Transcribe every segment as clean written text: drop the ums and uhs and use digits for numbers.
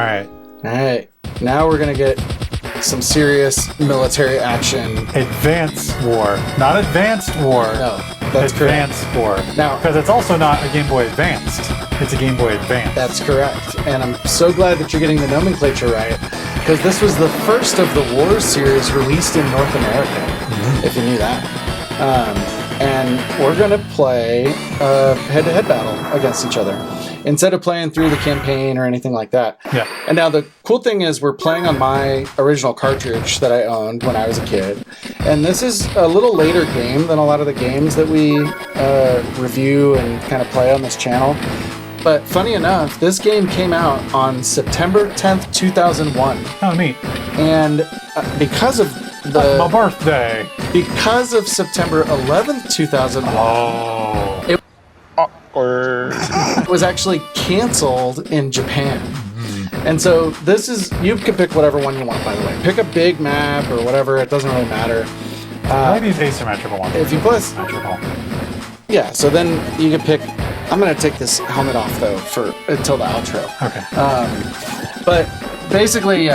right. All right. Now we're going to get some serious military action. Advance War. Not Advanced War. No, that's Advance correct. War. Now, because it's also not a Game Boy Advanced. It's a Game Boy Advance. That's correct. And I'm so glad that you're getting the nomenclature right, because this was the first of the Wars series released in North America, if you knew that. And we're going to play a head-to-head battle against each other, instead of playing through the campaign or anything like that. Yeah. And now the cool thing is we're playing on my original cartridge that I owned when I was a kid. And this is a little later game than a lot of the games that we review and kind of play on this channel. But funny enough, this game came out on September 10th, 2001. Oh, neat. And because of my birthday. Because of September 11th, 2001. Oh. It was actually canceled in Japan. And so this is, you can pick whatever one you want, by the way. Pick a big map or whatever, it doesn't really matter. I like these asymmetrical ones. If you play, asymmetrical. Yeah, so then you can pick, I'm going to take this helmet off though until the outro. Okay. But basically,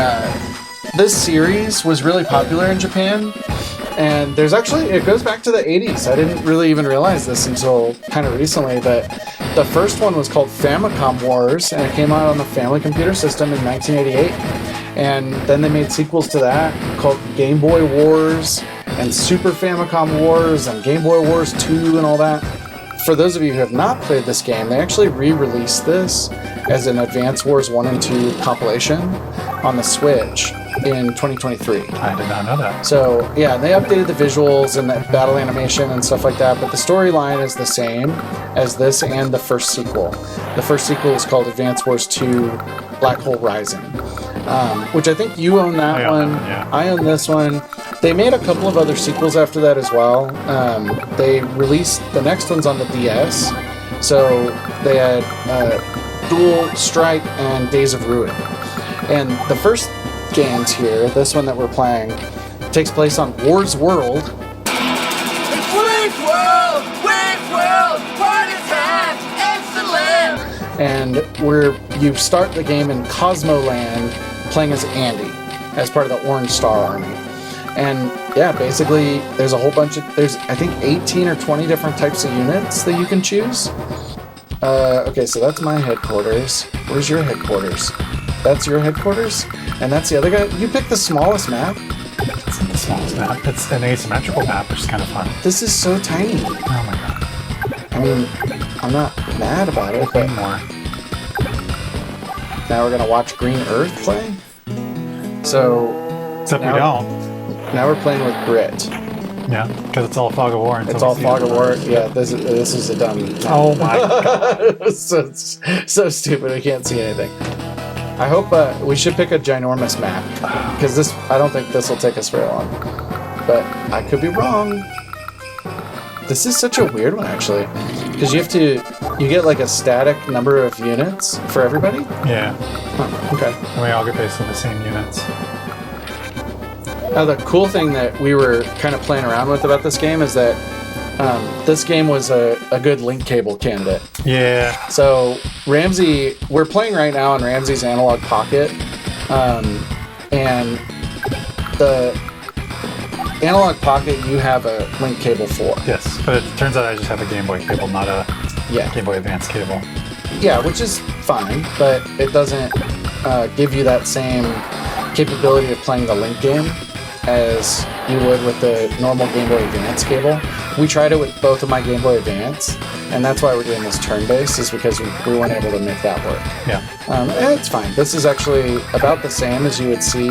this series was really popular in Japan. And there's actually, it goes back to the 80s. I didn't really even realize this until kind of recently, but the first one was called Famicom Wars, and it came out on the Family Computer System in 1988. And then they made sequels to that called Game Boy Wars and Super Famicom Wars and Game Boy Wars 2 and all that. For those of you who have not played this game, they actually re-released this as an Advance Wars 1 and 2 compilation on the Switch in 2023. I did not know that. So, yeah, they updated the visuals and the battle animation and stuff like that, but the storyline is the same as this and the first sequel. The first sequel is called Advance Wars 2 Black Hole Rising, which I think you own that one. Yeah. I own this one. They made a couple of other sequels after that as well. They released the next ones on the DS. So they had Dual Strike and Days of Ruin. And the first games here, this one that we're playing, takes place on Wars World. It's Wars World! Wars World! Party time! Excellent! And you start the game in Cosmo Land playing as Andy, as part of the Orange Star Army. And yeah, basically there's a whole bunch of, there's I think 18 or 20 different types of units that you can choose. Okay, so that's my headquarters. Where's your headquarters? That's your headquarters? And that's the other guy? You picked the smallest map? It's not the smallest map. It's an asymmetrical map, which is kind of fun. This is so tiny. Oh my god. I mean, I'm not mad about it, but more. Now we're gonna watch Green Earth play? So... Except we don't. Now we're playing with Grit. Yeah, because it's all Fog of War. It's all Fog of War. Yeah, this is a dumb... Oh my god. so stupid, we can't see anything. I hope we should pick a ginormous map, because I don't think this will take us very long. But I could be wrong. This is such a weird one, actually, because you get like a static number of units for everybody. Yeah. Huh, okay. And we all get basically the same units. Now, the cool thing that we were kind of playing around with about this game is that this game was a good link cable candidate. Yeah. So Ramsey, we're playing right now on Ramsey's Analog Pocket, and the Analog Pocket you have a link cable for. Yes, but it turns out I just have a Game Boy cable, not a Game Boy Advance cable. Yeah, which is fine, but it doesn't give you that same capability of playing the link game as you would with the normal Game Boy Advance cable. We tried it with both of my Game Boy Advance, and that's why we're doing this turn-based, is because we weren't able to make that work. Yeah. And it's fine. This is actually about the same as you would see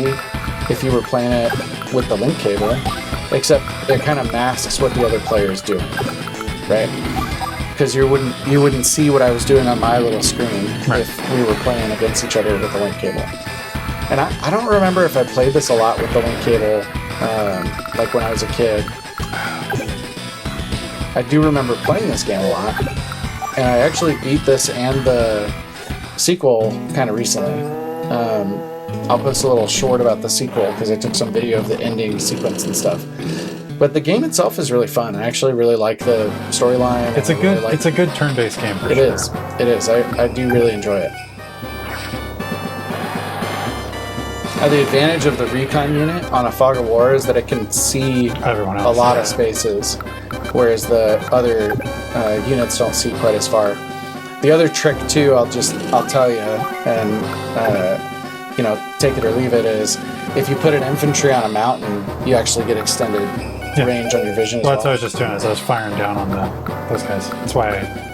if you were playing it with the link cable, except it kind of masks what the other player is doing, right? Because you wouldn't see what I was doing on my little screen if we were playing against each other with the link cable. And I don't remember if I played this a lot with the link cable, like when I was a kid. I do remember playing this game a lot, and I actually beat this and the sequel kind of recently. I'll post a little short about the sequel because I took some video of the ending sequence and stuff. But the game itself is really fun. I actually really like the storyline. It's a good turn-based game. It is. I do really enjoy it. The advantage of the recon unit on a Fog of War is that it can see Everyone else, a lot of spaces, whereas the other units don't see quite as far. The other trick too, I'll tell you, and take it or leave it, is if you put an infantry on a mountain, you actually get extended range on your vision. Well, that's what I was just doing. Is I was firing down on those guys. That's why I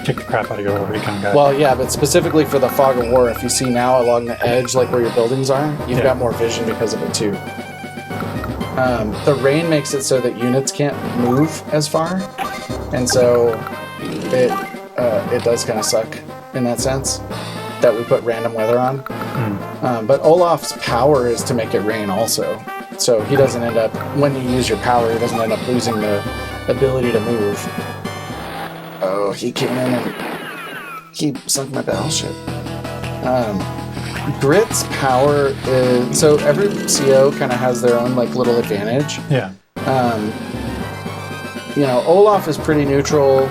kicked the crap out of your little recon guy. Well, yeah, but specifically for the Fog of War, if you see now along the edge, like where your buildings are, you've got more vision because of it too. The rain makes it so that units can't move as far, and so it does kind of suck in that sense that we put random weather on. But Olaf's power is to make it rain also, so he doesn't end up, when you use your power, he doesn't end up losing the ability to move. Oh, he came in and he sunk my battleship. Grit's power is, so every CO kind of has their own like little advantage. Yeah. Olaf is pretty neutral.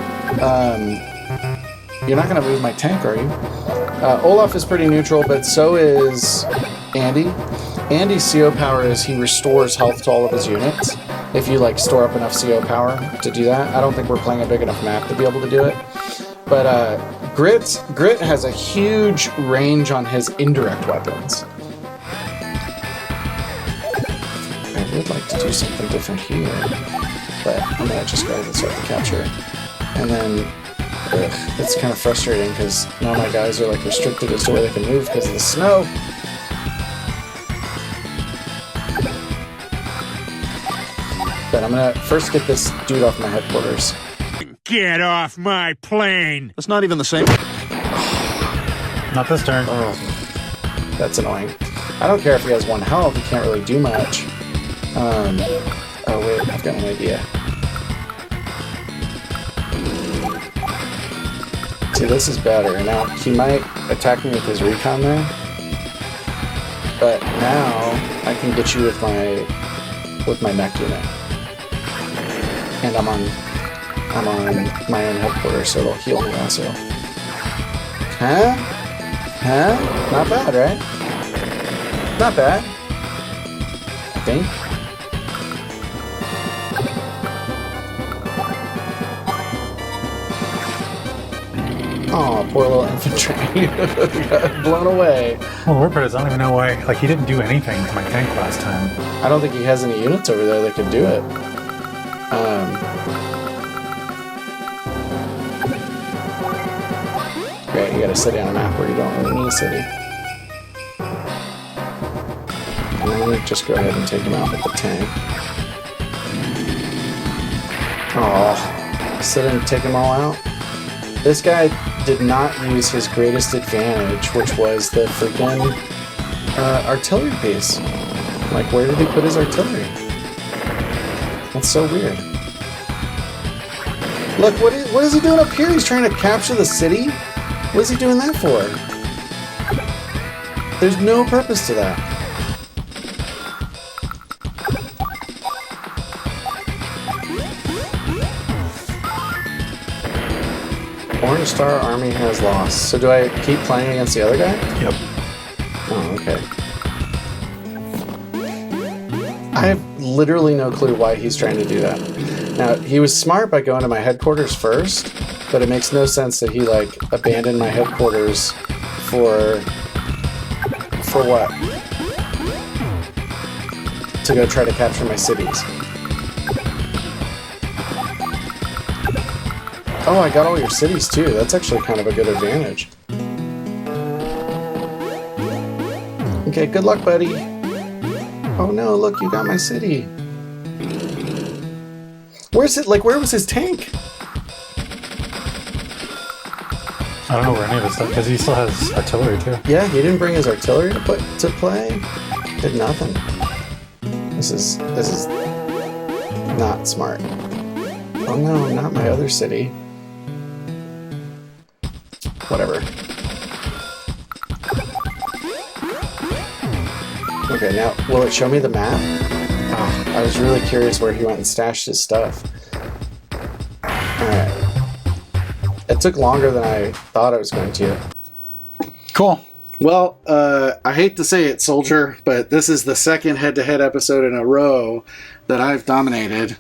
You're not going to move my tank, are you? Olaf is pretty neutral, but so is Andy. Andy's CO power is he restores health to all of his units. If you like store up enough CO power to do that. I don't think we're playing a big enough map to be able to do it. But Grit has a huge range on his indirect weapons. I would like to do something different here, but I'm gonna just go ahead and start the capture. And then it's kind of frustrating because now my guys are like restricted as to where they can move because of the snow. But I'm gonna first get this dude off my headquarters. Get off my plane! That's not even the same. Not this turn. Oh, that's annoying. I don't care if he has 1 health, he can't really do much. Oh wait, I've got an idea. See, this is better. Now, he might attack me with his recon there. But now, I can get you with my mech unit. And I'm on my own headquarters, so it'll heal me also. Huh? Not bad, right? Not bad. I think. Oh, poor little infantry. Got blown away. Well, the weird part is I don't even know why. Like, he didn't do anything to my tank last time. I don't think he has any units over there that could do it. Great, you gotta sit on a map where you don't really need a city. And I'm gonna just go ahead and take him out with the tank. Oh, sit and take them all out. This guy did not use his greatest advantage, which was the freaking artillery piece. Like, where did he put his artillery? That's so weird. Look, what is he doing up here? He's trying to capture the city? What is he doing that for? There's no purpose to that. Orange Star Army has lost. So do I keep playing against the other guy? Yep. Oh, okay. I have literally no clue why he's trying to do that. Now, he was smart by going to my headquarters first, but it makes no sense that he, like, abandoned my headquarters for what? To go try to capture my cities. Oh, I got all your cities too. That's actually kind of a good advantage. Okay, good luck, buddy. Oh no, look, you got my city. Where's it? Like, where was his tank? I don't know where any of his stuff, because he still has artillery too. Yeah, he didn't bring his artillery to play. Did nothing. This is not smart. Oh no, not my other city. Whatever. Okay, now, will it show me the map? Oh, I was really curious where he went and stashed his stuff. Alright. It took longer than I thought it was going to. Cool. Well, I hate to say it, Soldier, but this is the second head-to-head episode in a row that I've dominated.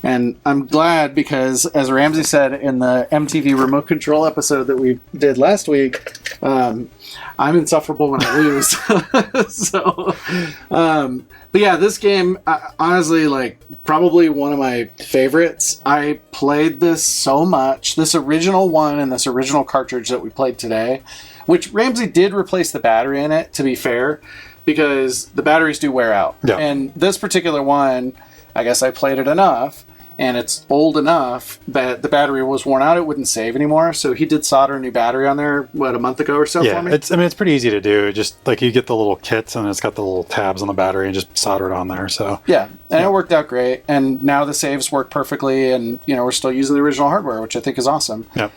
And I'm glad because, as Ramsey said in the MTV remote control episode that we did last week, I'm insufferable when I lose. But yeah, this game, honestly, like, probably one of my favorites. I played this so much. This original one and this original cartridge that we played today, which Ramsey did replace the battery in it, to be fair, because the batteries do wear out. Yeah. And this particular one, I guess I played it enough, and it's old enough that the battery was worn out. It wouldn't save anymore. So he did solder a new battery on there, a month ago or so Yeah, for me? it's pretty easy to do. Just like you get the little kits and it's got the little tabs on the battery and just solder it on there. So Yeah, and it worked out great. And now the saves work perfectly, and we're still using the original hardware, which I think is awesome. yeah,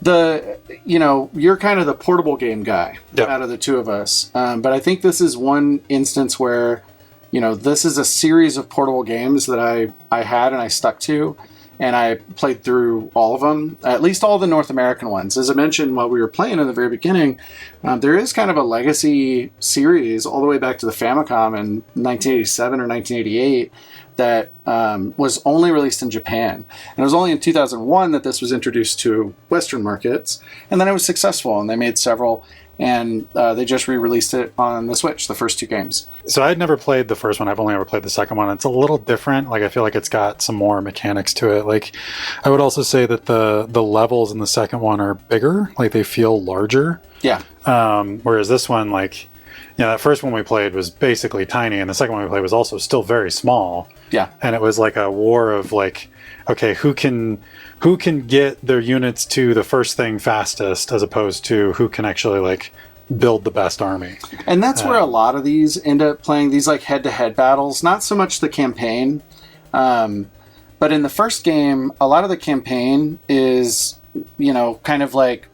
You're kind of the portable game guy Yep. out of the two of us. But I think this is one instance where, this is a series of portable games that I had and I stuck to, and I played through all of them, at least all the North American ones. As I mentioned while we were playing in the very beginning, there is kind of a legacy series all the way back to the Famicom in 1987 or 1988 that was only released in Japan. And it was only in 2001 that this was introduced to Western markets, and then it was successful, and they made several, and they just re-released it on the Switch, the first two games. So I'd never played the first one. I've only ever played the second one. It's a little different. Like I feel like it's got some more mechanics to it. Like I would also say that the levels in the second one are bigger. Like they feel larger. Yeah. Whereas this one, like, that first one we played was basically tiny, and the second one we played was also still very small. Yeah. And it was like a war of like, okay, who can get their units to the first thing fastest, as opposed to who can actually like build the best army. And that's where a lot of these end up playing, these like head-to-head battles. Not so much the campaign, but in the first game, a lot of the campaign is, kind of like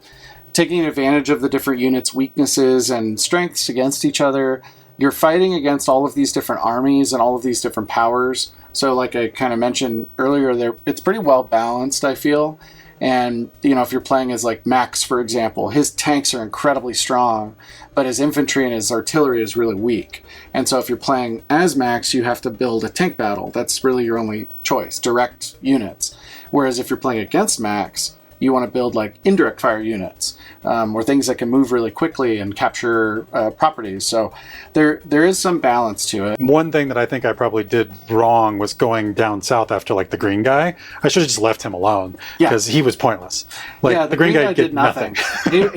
taking advantage of the different units' weaknesses and strengths against each other. You're fighting against all of these different armies and all of these different powers. So like I kind of mentioned earlier, it's pretty well balanced, I feel. And, if you're playing as like Max, for example, his tanks are incredibly strong, but his infantry and his artillery is really weak. And so if you're playing as Max, you have to build a tank battle. That's really your only choice, direct units. Whereas if you're playing against Max, you want to build like indirect fire units, or things that can move really quickly and capture properties. So there is some balance to it. One thing that I think I probably did wrong was going down south after like the green guy. I should have just left him alone because he was pointless. Like Yeah, the green guy did nothing.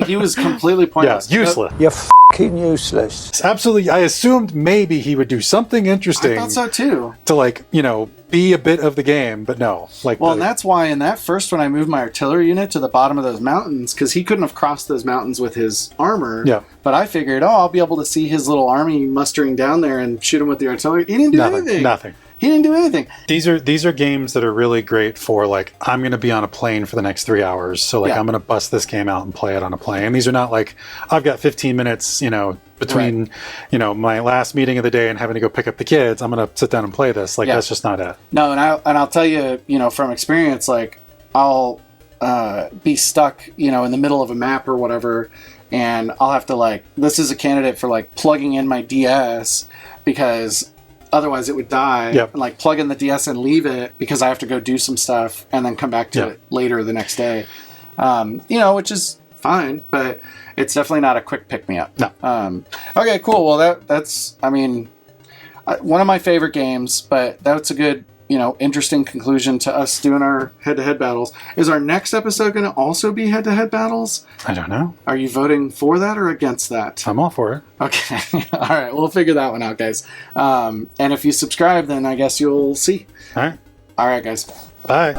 he was completely pointless. Yeah, useless. You're f***ing useless. Absolutely. I assumed maybe he would do something interesting I thought so too. to like, be a bit of the game, but no. Like Well, and that's why in that first one I moved my artillery unit to the bottom of those mountains, because he couldn't have crossed those mountains with his armor. Yeah. But I figured, I'll be able to see his little army mustering down there and shoot him with the artillery. He didn't do anything. Nothing. He didn't do anything. These are games that are really great for like, I'm going to be on a plane for the next 3 hours. So like, Yeah. I'm going to bust this game out and play it on a plane. These are not like, I've got 15 minutes, between, my last meeting of the day and having to go pick up the kids. I'm going to sit down and play this. Like, Yeah. that's just not it. No, and I'll tell you, from experience, like I'll be stuck, in the middle of a map or whatever, and I'll have to this is a candidate for plugging in my DS because otherwise it would die. Yep. And plug in the DS and leave it because I have to go do some stuff and then come back to Yep. it later the next day. Which is fine, but it's definitely not a quick pick me up. No. Okay, cool. Well, that's one of my favorite games, but that's a good, interesting conclusion to us doing our head-to-head battles. Is our next episode going to also be head-to-head battles? I don't know. Are you voting for that or against that? I'm all for it. Okay. All right. We'll figure that one out, guys. And if you subscribe, then I guess you'll see. All right. All right, guys. Bye.